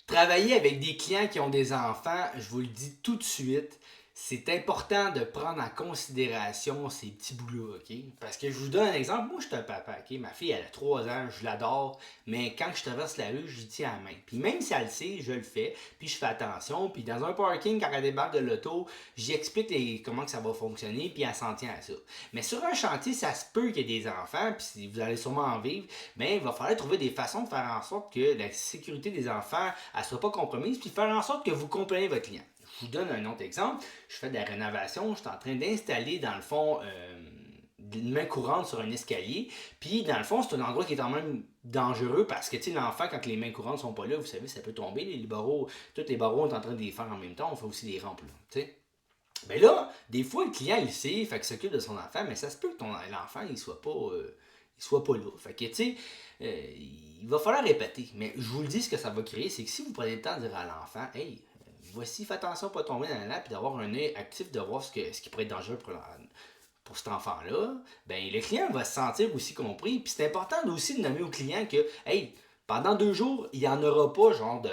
Travailler avec des clients qui ont des enfants, je vous le dis tout de suite, c'est important de prendre en considération ces petits bouts-là, OK? Parce que je vous donne un exemple. Moi, je suis un papa, OK? Ma fille, elle a 3 ans, je l'adore, mais quand je traverse la rue, je lui tiens à la main. Puis même si elle le sait, je le fais, puis je fais attention. Puis dans un parking, quand elle débarque de l'auto, j'explique comment que ça va fonctionner, puis elle s'en tient à ça. Mais sur un chantier, ça se peut qu'il y ait des enfants, puis vous allez sûrement en vivre, mais il va falloir trouver des façons de faire en sorte que la sécurité des enfants ne soit pas compromise, puis faire en sorte que vous comprenez votre client. Je vous donne un autre exemple. Je fais de la rénovation, je suis en train d'installer dans le fond une main courante sur un escalier. Puis dans le fond, c'est un endroit qui est quand même dangereux parce que tu sais, l'enfant, quand les mains courantes sont pas là, vous savez, ça peut tomber. Les barreaux, tous les barreaux, on est en train de les faire en même temps. On fait aussi des rampes là. Tu sais. Ben là, des fois, le client, il sait, fait qu'il s'occupe de son enfant, mais ça se peut que l'enfant, il soit pas là. Fait que, tu sais, il va falloir répéter. Mais je vous le dis, ce que ça va créer, c'est que si vous prenez le temps de dire à l'enfant, hey, voici, fais attention pour pas tomber dans la lap, puis d'avoir un œil actif de voir ce qui pourrait être dangereux pour cet enfant-là, ben le client va se sentir aussi compris. Puis c'est important aussi de nommer au client que, hey, pendant 2 jours, il n'y en aura pas genre de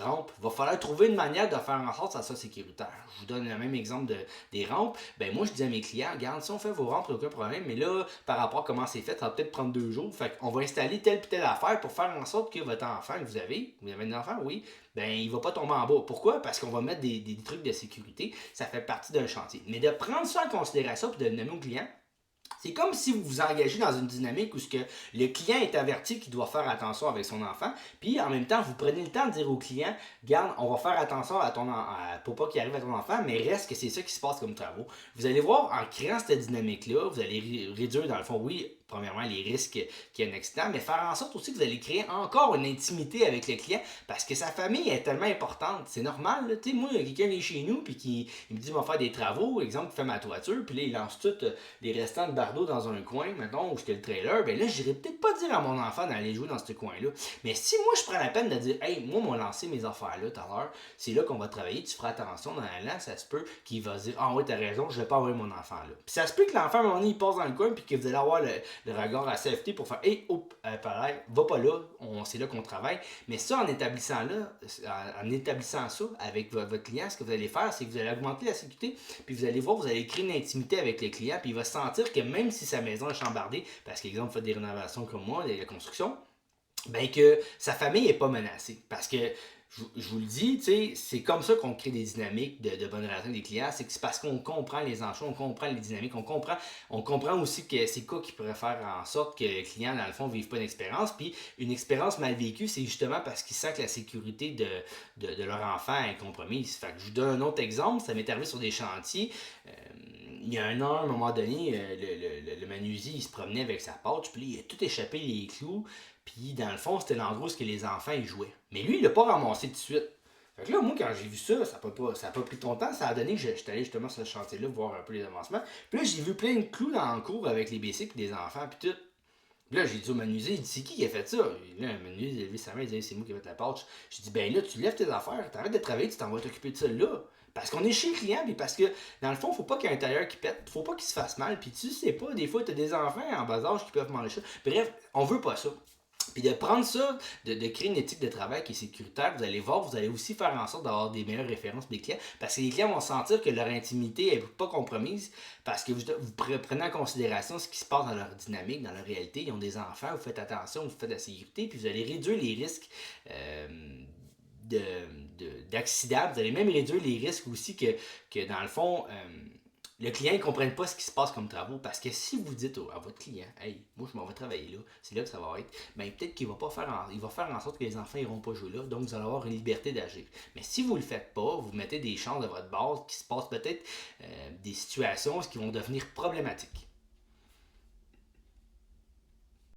rampe. Il va falloir trouver une manière de faire en sorte que ça soit sécuritaire. Je vous donne le même exemple des rampes. Ben moi, je dis à mes clients, regarde, si on fait vos rampes, aucun problème, mais là, par rapport à comment c'est fait, ça va peut-être prendre 2 jours. Fait qu'on va installer telle ou telle affaire pour faire en sorte que votre enfant que vous avez un enfant, oui, ben il va pas tomber en bas. Pourquoi? Parce qu'on va mettre des trucs de sécurité. Ça fait partie d'un chantier. Mais de prendre ça en considération et de le nommer au client, c'est comme si vous vous engagez dans une dynamique où ce que le client est averti qu'il doit faire attention avec son enfant, puis en même temps, vous prenez le temps de dire au client, garde, on va faire attention pour pas qu'il arrive à ton enfant, mais reste que c'est ça qui se passe comme travaux. Vous allez voir, en créant cette dynamique-là, vous allez réduire, dans le fond, oui, premièrement, les risques qu'il y a un accident, mais faire en sorte aussi que vous allez créer encore une intimité avec le client parce que sa famille est tellement importante. C'est normal, là. Tu sais, moi, quelqu'un vient chez nous puis il me dit, il va faire des travaux, exemple, il fait ma toiture, puis là, il lance tout les restants de bardeaux dans un coin, mettons, où c'était le trailer, ben là, j'irais peut-être pas dire à mon enfant d'aller jouer dans ce coin-là. Mais si moi, je prends la peine de dire, hey, moi, on lancé mes affaires-là tout à l'heure, c'est là qu'on va travailler, tu feras attention dans la ça se peut qu'il va se dire, ah ouais, t'as raison, je vais pas envoyer mon enfant là. Puis ça se peut que l'enfant, à un moment donné, il passe dans le coin, puis que vous allez avoir le regard à safety pour faire, hey, hop, pareil, va pas là, c'est là qu'on travaille. Mais ça, en établissant ça avec votre client, ce que vous allez faire, c'est que vous allez augmenter la sécurité, puis vous allez voir, vous allez créer une intimité avec le client, puis il va sentir que même si sa maison est chambardée, parce qu'exemple, vous faites des rénovations comme moi, la construction, ben que sa famille n'est pas menacée. Parce que je vous le dis, c'est comme ça qu'on crée des dynamiques de bonne relation avec les clients. C'est parce qu'on comprend les enjeux, on comprend les dynamiques, on comprend aussi que c'est quoi qui pourrait faire en sorte que les clients, dans le fond, ne vivent pas une expérience. Puis une expérience mal vécue, c'est justement parce qu'ils sentent que la sécurité de leur enfant est compromise. Fait que je vous donne un autre exemple. Ça m'est arrivé sur des chantiers. Il y a un an, à un moment donné, le menuisier, il se promenait avec sa pâte, puis il a tout échappé les clous. Puis dans le fond, c'était l'endroit où les enfants ils jouaient. Mais lui, il l'a pas ramassé tout de suite. Fait que là, moi, quand j'ai vu ça, ça a pas pris ton temps. Ça a donné que j'étais allé justement sur ce chantier-là voir un peu les avancements. Puis là, j'ai vu plein de clous dans le cours avec les bicycles et des enfants, puis tout. Puis là, j'ai dit au menuisier, il dit, c'est qui a fait ça? Et là, le menuisier, il a levé sa main, il dit, c'est moi qui ai fait la pâte. J'ai dit, ben là, tu lèves tes affaires, t'arrêtes de travailler, tu t'en vas t'occuper de ça là. Parce qu'on est chez le client, puis parce que, dans le fond, faut pas qu'il y ait un tailleur qui pète, faut pas qu'il se fasse mal, puis tu sais pas, des fois, t'as des enfants en bas âge qui peuvent manger ça. Bref, on veut pas ça. Puis de prendre ça, de créer une éthique de travail qui est sécuritaire, vous allez voir, vous allez aussi faire en sorte d'avoir des meilleures références des clients. Parce que les clients vont sentir que leur intimité n'est pas compromise parce que vous prenez en considération ce qui se passe dans leur dynamique, dans leur réalité. Ils ont des enfants, vous faites attention, vous faites de la sécurité, puis vous allez réduire les risques d'accidents. Vous allez même réduire les risques aussi que dans le fond, le client ne comprenne pas ce qui se passe comme travaux. Parce que si vous dites à votre client, hey, moi je m'en vais travailler là, c'est là que ça va être, ben peut-être qu'il va pas il va faire en sorte que les enfants n'iront pas jouer là, donc vous allez avoir une liberté d'agir. Mais si vous ne le faites pas, vous mettez des chances de votre base qui se passe peut-être des situations qui vont devenir problématiques.